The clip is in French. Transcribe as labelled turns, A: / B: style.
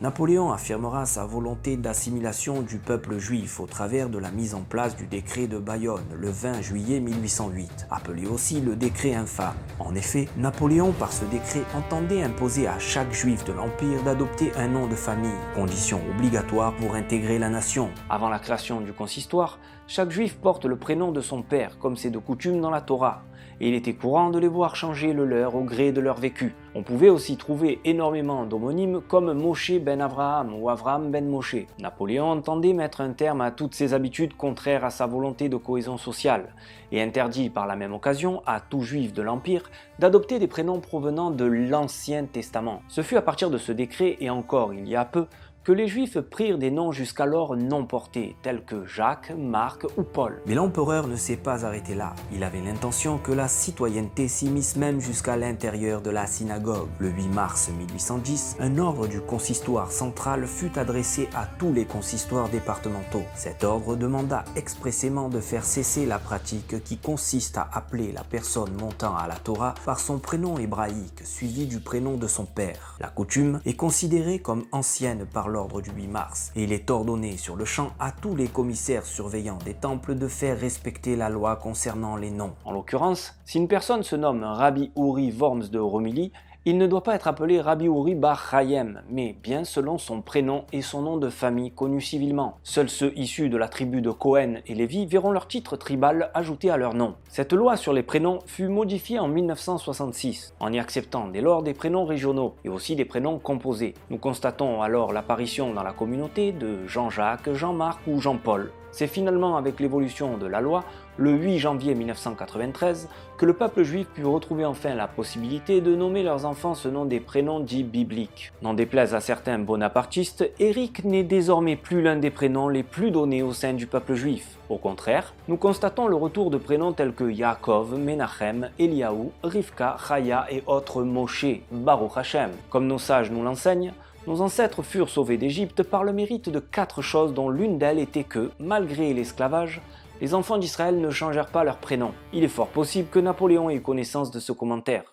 A: Napoléon affirmera sa volonté d'assimilation du peuple juif au travers de la mise en place du décret de Bayonne le 20 juillet 1808, appelé aussi le décret infâme. En effet, Napoléon par ce décret entendait imposer à chaque juif de l'Empire d'adopter un nom de famille, condition obligatoire pour intégrer la nation. Avant la création du consistoire, chaque juif porte le prénom de son père, comme c'est de coutume dans la Torah, et il était courant de les voir changer le leur au gré de leur vécu. On pouvait aussi trouver énormément d'homonymes comme Moshe ben Avraham ou Avram ben Moshe. Napoléon entendait mettre un terme à toutes ces habitudes contraires à sa volonté de cohésion sociale, et interdit par la même occasion à tout juif de l'Empire d'adopter des prénoms provenant de l'Ancien Testament. Ce fut à partir de ce décret, et encore il y a peu, que les Juifs prirent des noms jusqu'alors non portés, tels que Jacques, Marc ou Paul. Mais l'empereur ne s'est pas arrêté là. Il avait l'intention que la citoyenneté s'immisce même jusqu'à l'intérieur de la synagogue. Le 8 mars 1810, un ordre du consistoire central fut adressé à tous les consistoires départementaux. Cet ordre demanda expressément de faire cesser la pratique qui consiste à appeler la personne montant à la Torah par son prénom hébraïque, suivi du prénom de son père. La coutume est considérée comme ancienne par l'ordre du 8 mars, et il est ordonné sur le champ à tous les commissaires surveillants des temples de faire respecter la loi concernant les noms. En l'occurrence, si une personne se nomme Rabbi Uri Worms de Romilly, il ne doit pas être appelé Rabbi Uri Bar Chaim, mais bien selon son prénom et son nom de famille connu civilement. Seuls ceux issus de la tribu de Cohen et Lévi verront leur titre tribal ajouté à leur nom. Cette loi sur les prénoms fut modifiée en 1966, en y acceptant dès lors des prénoms régionaux et aussi des prénoms composés. Nous constatons alors l'apparition dans la communauté de Jean-Jacques, Jean-Marc ou Jean-Paul. C'est finalement avec l'évolution de la loi, le 8 janvier 1993, que le peuple juif put retrouver enfin la possibilité de nommer leurs enfants selon des prénoms dits bibliques. N'en déplaise à certains bonapartistes, Éric n'est désormais plus l'un des prénoms les plus donnés au sein du peuple juif. Au contraire, nous constatons le retour de prénoms tels que Yaakov, Menachem, Eliaou, Rivka, Chaya et autres Moshe, Baruch Hashem. Comme nos sages nous l'enseignent, nos ancêtres furent sauvés d'Égypte par le mérite de 4 choses dont l'une d'elles était que, malgré l'esclavage, les enfants d'Israël ne changèrent pas leur prénom. Il est fort possible que Napoléon ait eu connaissance de ce commentaire.